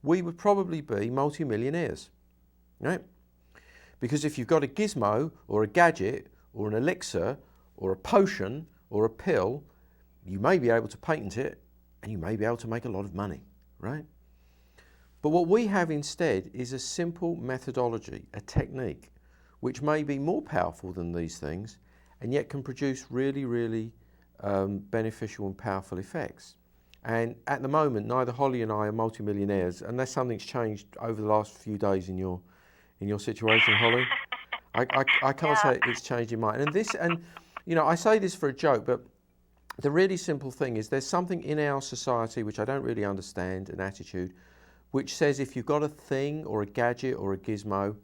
[SPEAKER 1] we would probably be multi-millionaires, right? Because if you've got a gizmo or a gadget or an elixir or a potion or a pill, you may be able to patent it and you may be able to make a lot of money, right? But what we have instead is a simple methodology, a technique, which may be more powerful than these things and yet can produce really, really beneficial and powerful effects. And at the moment, neither Holly and I are multimillionaires, unless something's changed over the last few days in your situation, Holly. I can't say it's changed in mine. And I say this for a joke, but the really simple thing is there's something in our society which I don't really understand, an attitude, which says if you've got a thing or a gadget or a gizmo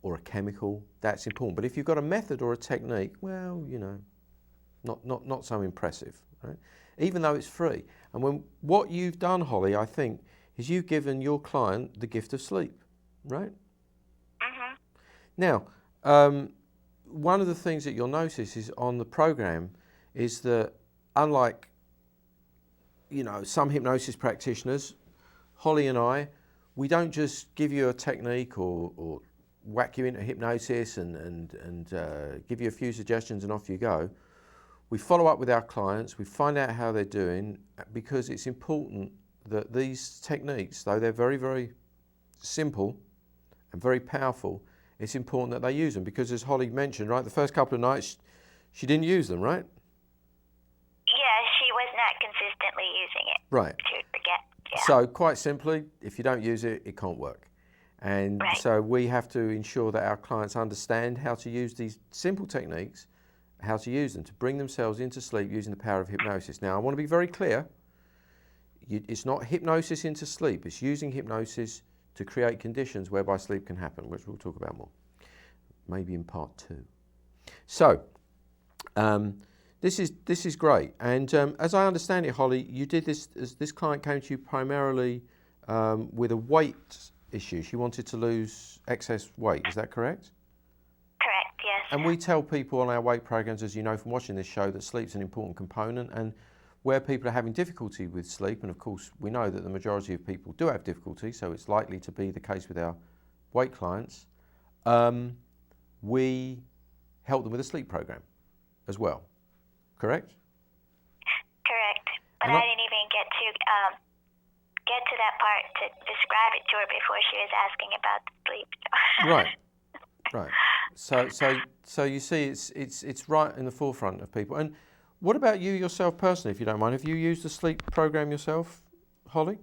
[SPEAKER 1] or a chemical, that's important. But if you've got a method or a technique, well, not so impressive, right? Even though it's free. And what you've done, Holly, I think, is you've given your client the gift of sleep, right?
[SPEAKER 2] Mm-hmm.
[SPEAKER 1] Now, one of the things that you'll notice is on the program is that unlike, some hypnosis practitioners, Holly and I, we don't just give you a technique or whack you into hypnosis and give you a few suggestions and off you go. We follow up with our clients, we find out how they're doing, because it's important that these techniques, though they're very, very simple and very powerful, it's important that they use them, because as Holly mentioned, right, the first couple of nights she didn't use them, right?
[SPEAKER 2] Yeah, she was not consistently using it.
[SPEAKER 1] Right.
[SPEAKER 2] She would forget. Yeah.
[SPEAKER 1] So quite simply, if you don't use it, it can't work. And
[SPEAKER 2] Right.
[SPEAKER 1] so we have to ensure that our clients understand how to use these simple techniques, how to use them to bring themselves into sleep using the power of hypnosis. Now, I want to be very clear. It's not hypnosis into sleep. It's using hypnosis to create conditions whereby sleep can happen, which we'll talk about more, maybe in part 2. So, this is great. And as I understand it, Holly, you did this, as this client came to you primarily with a weight issue. She wanted to lose excess weight. Is that correct?
[SPEAKER 2] Correct, yes.
[SPEAKER 1] And we tell people on our weight programs, as you know from watching this show, that sleep's an important component, and where people are having difficulty with sleep, and of course we know that the majority of people do have difficulty, so it's likely to be the case with our weight clients, we help them with a sleep program as well. Correct?
[SPEAKER 2] Correct. But
[SPEAKER 1] And
[SPEAKER 2] I didn't even get to that part to describe it to her before she was asking about the sleep.
[SPEAKER 1] Right. Right. So you see, it's right in the forefront of people. And what about you yourself personally, if you don't mind? Have you used the sleep program yourself, Holly?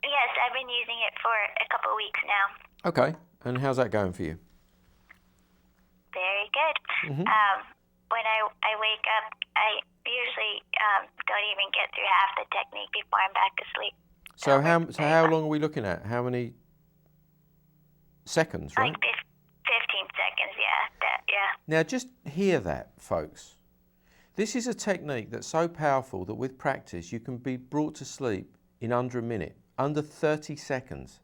[SPEAKER 2] Yes, I've been using it for a couple of weeks now.
[SPEAKER 1] Okay. And how's that going for you?
[SPEAKER 2] Very good.
[SPEAKER 1] Mm-hmm.
[SPEAKER 2] When I wake up, I usually don't even get through half the technique before I'm back to sleep.
[SPEAKER 1] So how long are we looking at? How many seconds, right?
[SPEAKER 2] Like 15 seconds, yeah.
[SPEAKER 1] Now just hear that, folks. This is a technique that's so powerful that with practice you can be brought to sleep in under a minute, under 30 seconds.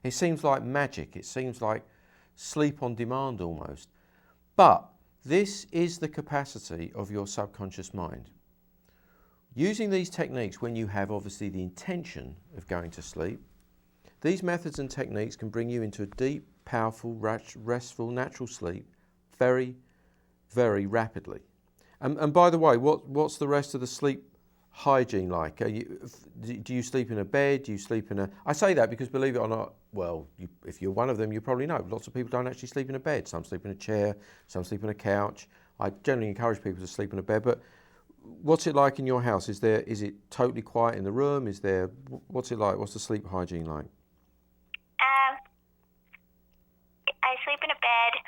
[SPEAKER 1] It seems like magic. It seems like sleep on demand almost. But this is the capacity of your subconscious mind. Using these techniques when you have obviously the intention of going to sleep, these methods and techniques can bring you into a deep, powerful, restful, natural sleep very, very rapidly. And by the way, what's the rest of the sleep hygiene like? Do you sleep in a bed? Do you sleep in a... I say that because believe it or not, well, if you're one of them, you probably know. Lots of people don't actually sleep in a bed. Some sleep in a chair, some sleep on a couch. I generally encourage people to sleep in a bed, but what's it like in your house? Is it totally quiet in the room? What's it like? What's the sleep hygiene like?
[SPEAKER 2] I sleep in a bed.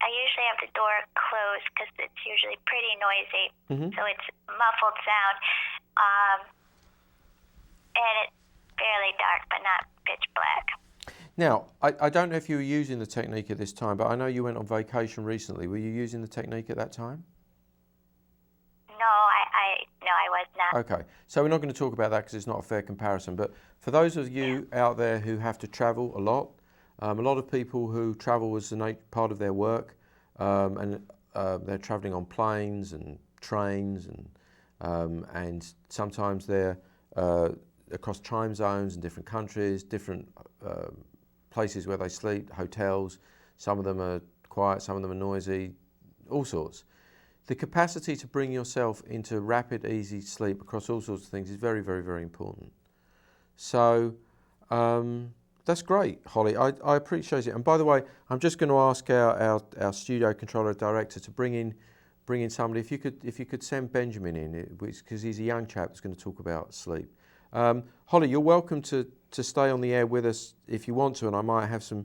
[SPEAKER 2] I usually have the door closed because it's usually pretty noisy, so it's muffled sound. And it's fairly dark, but not pitch black.
[SPEAKER 1] Now, I don't know if you were using the technique at this time, but I know you went on vacation recently. Were you using the technique at that time?
[SPEAKER 2] No, I was not.
[SPEAKER 1] Okay, so we're not going to talk about that because it's not a fair comparison. But for those of you out there who have to travel a lot of people who travel as a part of their work, and they're traveling on planes and trains, and sometimes they're across time zones in different countries, different places where they sleep, hotels. Some of them are quiet, some of them are noisy, all sorts. The capacity to bring yourself into rapid, easy sleep across all sorts of things is very, very, very important. So that's great, Holly. I appreciate it. And by the way, I'm just going to ask our studio controller director to bring in somebody. If you could send Benjamin in, because he's a young chap that's going to talk about sleep. Holly, you're welcome to stay on the air with us if you want to, and I might have some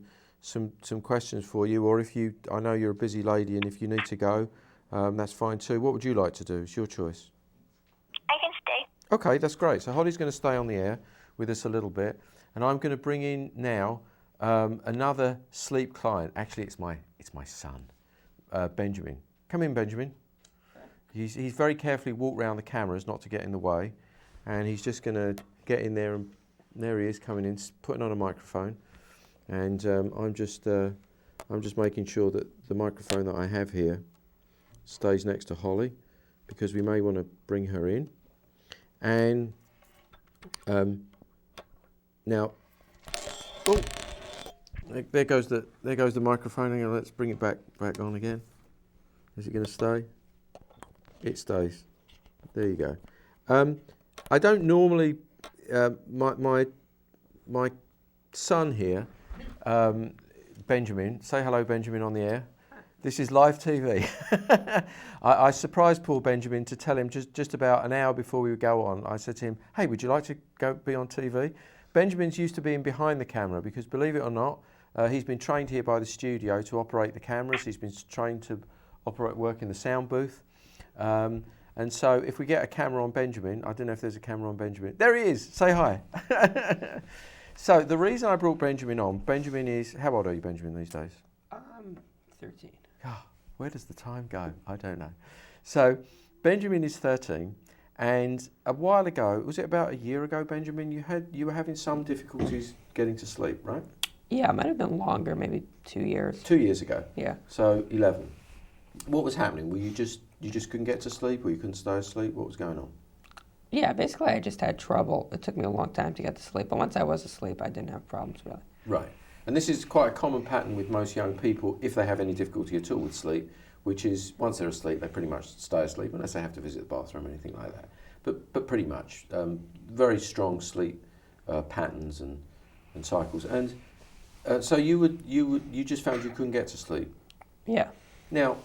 [SPEAKER 1] questions for you. Or I know you're a busy lady, and if you need to go, that's fine too. What would you like to do? It's your choice.
[SPEAKER 2] I can stay.
[SPEAKER 1] Okay, that's great. So Holly's going to stay on the air with us a little bit, and I'm going to bring in now another sleep client. Actually, it's my son, Benjamin. Come in, Benjamin. He's very carefully walked round the cameras not to get in the way, and he's just going to get in there, and there he is coming in, putting on a microphone, and I'm just making sure that the microphone that I have here stays next to Holly, because we may want to bring her in. And now, oh, there goes the microphone. Hang on, let's bring it back on again. Is it going to stay? It stays. There you go. I don't normally. My son here, Benjamin. Say hello, Benjamin, on the air. This is live TV. I surprised poor Benjamin to tell him just about an hour before we would go on. I said to him, "Hey, would you like to go be on TV?" Benjamin's used to being behind the camera because, believe it or not, he's been trained here by the studio to operate the cameras. He's been trained to work in the sound booth. And so if we get a camera on Benjamin, I don't know if there's a camera on Benjamin. There he is. Say hi. So the reason I brought Benjamin on, Benjamin is, how old are you, Benjamin, these days?
[SPEAKER 3] 13.
[SPEAKER 1] Oh, where does the time go? I don't know. So Benjamin is 13, and a while ago, was it about a year ago, Benjamin, you were having some difficulties getting to sleep, right?
[SPEAKER 3] Yeah, it might have been longer, maybe 2 years.
[SPEAKER 1] 2 years ago.
[SPEAKER 3] Yeah.
[SPEAKER 1] So 11. What was happening? Were you just couldn't get to sleep, or you couldn't stay asleep? What was going on?
[SPEAKER 3] Yeah, basically I just had trouble. It took me a long time to get to sleep, but once I was asleep, I didn't have problems really.
[SPEAKER 1] Right. And this is quite a common pattern with most young people, if they have any difficulty at all with sleep, which is once they're asleep, they pretty much stay asleep, unless they have to visit the bathroom or anything like that. But pretty much, very strong sleep patterns and cycles. And So you just found you couldn't get to sleep.
[SPEAKER 3] Yeah.
[SPEAKER 1] Now,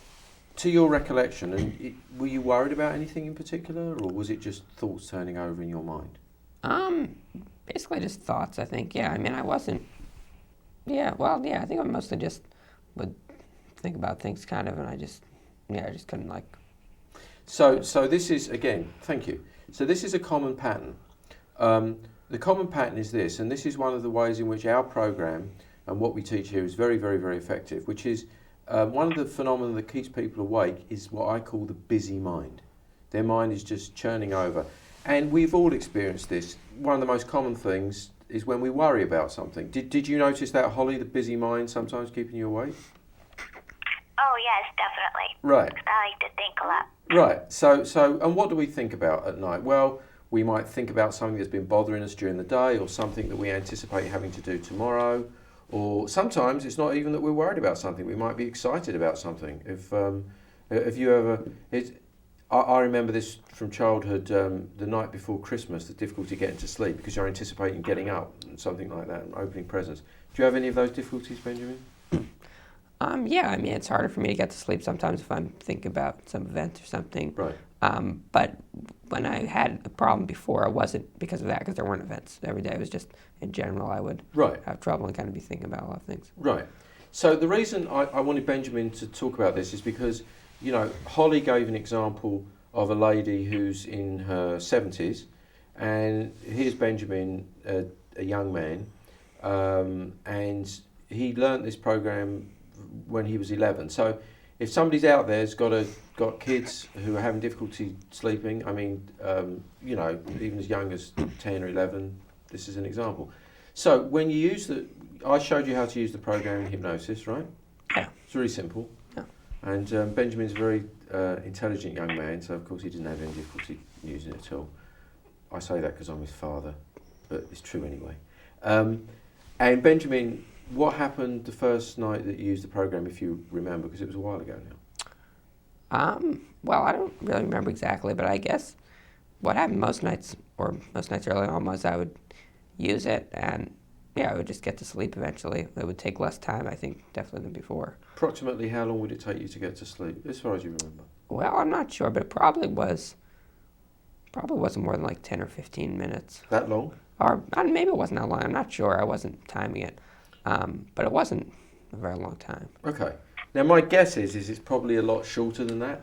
[SPEAKER 1] to your recollection, were you worried about anything in particular, or was it just thoughts turning over in your mind?
[SPEAKER 3] Basically just thoughts, I think. Yeah, I mean, I wasn't. Yeah, well, yeah, I think I mostly just would think about things kind of, and I just couldn't like.
[SPEAKER 1] So this is, again, thank you. So this is a common pattern. The common pattern is this, and this is one of the ways in which our program and what we teach here is very, very, very effective, which is one of the phenomena that keeps people awake is what I call the busy mind. Their mind is just churning over. And we've all experienced this. One of the most common things is when we worry about something. Did you notice that, Holly, the busy mind sometimes keeping you awake?
[SPEAKER 2] Oh, yes, definitely.
[SPEAKER 1] Right.
[SPEAKER 2] I like to think a lot.
[SPEAKER 1] Right. So, and what do we think about at night? Well, we might think about something that's been bothering us during the day, or something that we anticipate having to do tomorrow, or sometimes it's not even that we're worried about something. We might be excited about something. If you ever, I remember this from childhood. The night before Christmas, the difficulty getting to sleep because you're anticipating getting up and something like that, and opening presents. Do you have any of those difficulties, Benjamin?
[SPEAKER 3] Yeah, I mean, it's harder for me to get to sleep sometimes if I'm thinking about some event or something.
[SPEAKER 1] Right.
[SPEAKER 3] But when I had a problem before, it wasn't because of that, because there weren't events every day. It was just, in general, I would have trouble and kind of be thinking about a lot of things.
[SPEAKER 1] Right. So the reason I wanted Benjamin to talk about this is because, you know, Holly gave an example of a lady who's in her 70s, and here's Benjamin, a young man, and he learnt this program when he was 11. So if somebody's out there has got kids who are having difficulty sleeping, I mean, you know, even as young as 10 or 11, this is an example. So when you use I showed you how to use the program in hypnosis, right?
[SPEAKER 3] Yeah.
[SPEAKER 1] It's really simple.
[SPEAKER 3] Yeah.
[SPEAKER 1] And Benjamin's a very intelligent young man, so of course he didn't have any difficulty using it at all. I say that because I'm his father, but it's true anyway. And Benjamin, what happened the first night that you used the program, if you remember, because it was a while ago now?
[SPEAKER 3] Well, I don't really remember exactly, but I guess what happened most nights early on was I would use it, and yeah, I would just get to sleep eventually. It would take less time, I think, definitely than before.
[SPEAKER 1] Approximately how long would it take you to get to sleep, as far as you remember?
[SPEAKER 3] Well, I'm not sure, but it probably wasn't more than like 10 or 15 minutes.
[SPEAKER 1] That long?
[SPEAKER 3] Or maybe it wasn't that long. I'm not sure. I wasn't timing it. But it wasn't a very long time. Okay.
[SPEAKER 1] Now my guess is it's probably a lot shorter than that.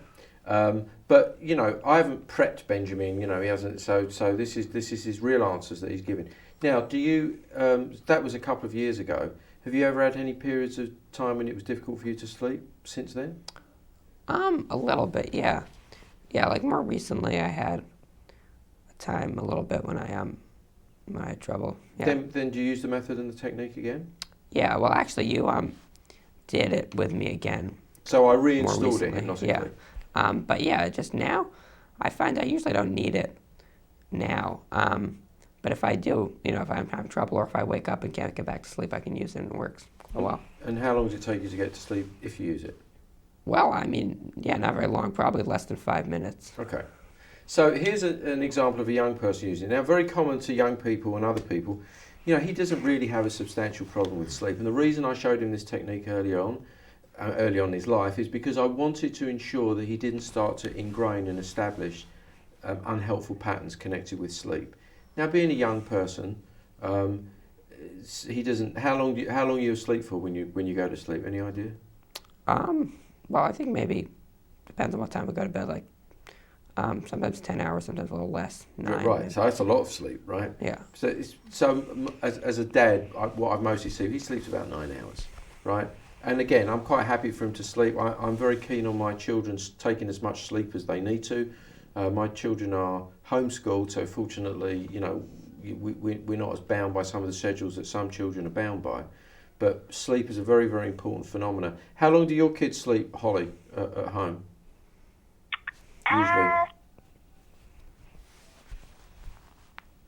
[SPEAKER 1] But you know, I haven't prepped Benjamin. You know, he hasn't. So this is his real answers that he's giving. Now, do you? That was a couple of years ago. Have you ever had any periods of time when it was difficult for you to sleep since then?
[SPEAKER 3] A little bit, yeah. Yeah, like more recently, I had a time a little bit when I had trouble. Yeah.
[SPEAKER 1] Then do you use the method and the technique again?
[SPEAKER 3] Yeah, well, actually, you did it with me again.
[SPEAKER 1] So I reinstalled it hypnotically.
[SPEAKER 3] Yeah. But yeah, just now, I find I usually don't need it now. But if I do, you know, if I'm having trouble or if I wake up and can't get back to sleep, I can use it and it works well.
[SPEAKER 1] And how long does it take you to get to sleep if you use it?
[SPEAKER 3] Well, I mean, yeah, not very long, probably less than 5 minutes.
[SPEAKER 1] Okay. So here's an example of a young person using it. Now, very common to young people and other people, you know, he doesn't really have a substantial problem with sleep. And the reason I showed him this technique early on in his life is because I wanted to ensure that he didn't start to ingrain and establish unhelpful patterns connected with sleep. Now, being a young person, he doesn't. How long are you asleep for when you go to sleep? Any idea?
[SPEAKER 3] Well, I think maybe depends on what time we go to bed. Like sometimes 10 hours, sometimes a little less. 9.
[SPEAKER 1] Right.
[SPEAKER 3] Maybe.
[SPEAKER 1] So that's a lot of sleep, right?
[SPEAKER 3] Yeah.
[SPEAKER 1] So as a dad, what I mostly see, he sleeps about 9 hours, right? And again, I'm quite happy for him to sleep. I'm very keen on my children taking as much sleep as they need to. My children are homeschooled, so fortunately, you know, we're not as bound by some of the schedules that some children are bound by. But sleep is a very, very important phenomenon. How long do your kids sleep, Holly, at home? Usually?
[SPEAKER 2] 9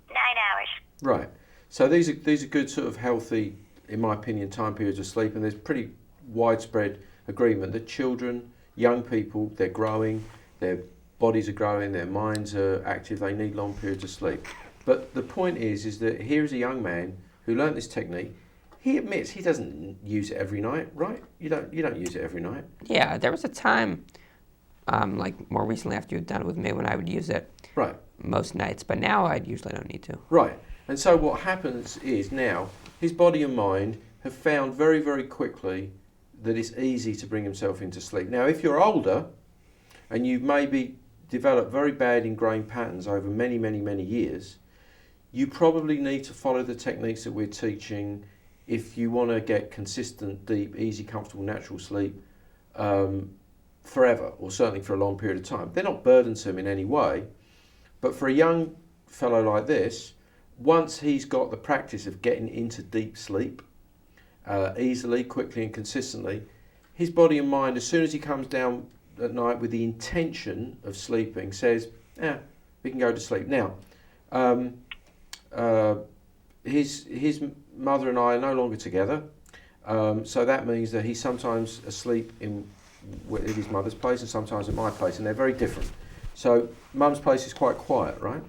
[SPEAKER 2] hours.
[SPEAKER 1] Right. So these are good sort of healthy, in my opinion, time periods of sleep, and there's pretty widespread agreement that children, young people, they're growing, their bodies are growing, their minds are active, they need long periods of sleep. But the point is that here is a young man who learnt this technique. he admits he doesn't use it every night, right? You don't use it every night.
[SPEAKER 3] Yeah, there was a time, like more recently after you've done it with me, when I would use it
[SPEAKER 1] Right.
[SPEAKER 3] most nights, but now I usually don't need to.
[SPEAKER 1] Right. And so what happens is now his body and mind have found very, very quickly that it's easy to bring himself into sleep. Now, if you're older and you've maybe developed very bad ingrained patterns over many, many, many years, you probably need to follow the techniques that we're teaching if you want to get consistent, deep, easy, comfortable, natural sleep forever, or certainly for a long period of time. They're not burdensome in any way, but for a young fellow like this, once he's got the practice of getting into deep sleep easily, quickly and consistently, his body and mind, as soon as he comes down at night with the intention of sleeping, says, yeah, we can go to sleep. Now, his mother and I are no longer together, so that means that he's sometimes asleep at his mother's place and sometimes at my place, and they're very different. So mum's place is quite quiet, right?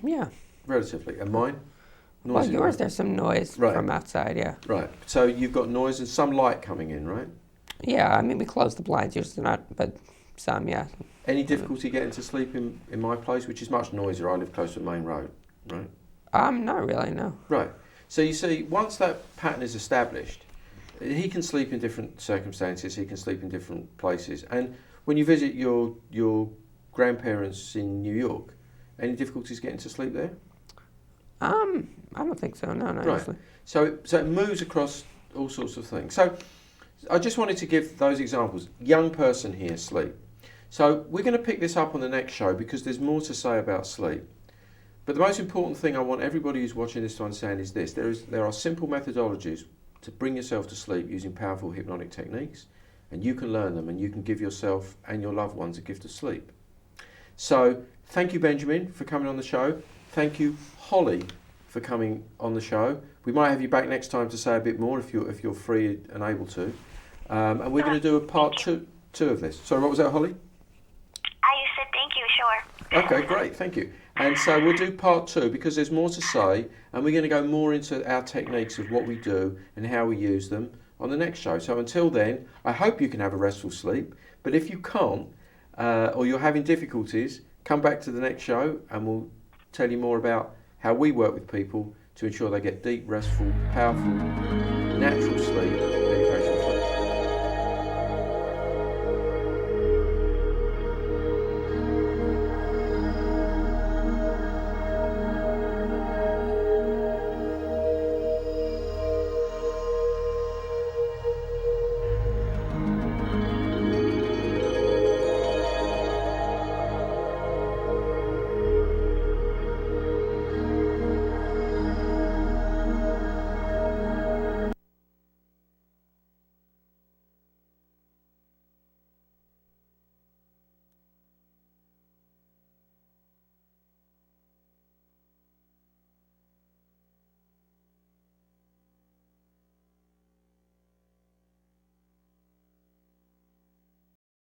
[SPEAKER 3] Yeah.
[SPEAKER 1] Relatively. And mine?
[SPEAKER 3] Well,
[SPEAKER 1] Noisy,
[SPEAKER 3] yours,
[SPEAKER 1] right?
[SPEAKER 3] there's some noise
[SPEAKER 1] Right.
[SPEAKER 3] from outside, yeah.
[SPEAKER 1] Right. So you've got noise and some light coming in, right?
[SPEAKER 3] Yeah, I mean, we close the blinds, usually not, but some, yeah.
[SPEAKER 1] Any difficulty getting to sleep in my place, which is much noisier? I live close to the main road, right?
[SPEAKER 3] Not really, no.
[SPEAKER 1] Right. So you see, once that pattern is established, he can sleep in different circumstances, he can sleep in different places. And when you visit your grandparents in New York, any difficulties getting to sleep there?
[SPEAKER 3] I don't think so, no,
[SPEAKER 1] Right.
[SPEAKER 3] usually.
[SPEAKER 1] So it moves across all sorts of things. So I just wanted to give those examples. Young person here, sleep. So we're going to pick this up on the next show because there's more to say about sleep. But the most important thing I want everybody who's watching this to understand is this. There are simple methodologies to bring yourself to sleep using powerful hypnotic techniques, and you can learn them and you can give yourself and your loved ones a gift of sleep. So thank you, Benjamin, for coming on the show. Thank you, Holly, for coming on the show. We might have you back next time to say a bit more if you're free and able to. And we're going to do a part two of this. Sorry, what was that, Holly?
[SPEAKER 2] I said thank you, sure.
[SPEAKER 1] Okay, great, thank you. And so we'll do part two because there's more to say, and we're going to go more into our techniques of what we do and how we use them on the next show. So until then, I hope you can have a restful sleep. But if you can't, or you're having difficulties, come back to the next show and we'll tell you more about how we work with people to ensure they get deep, restful, powerful, natural sleep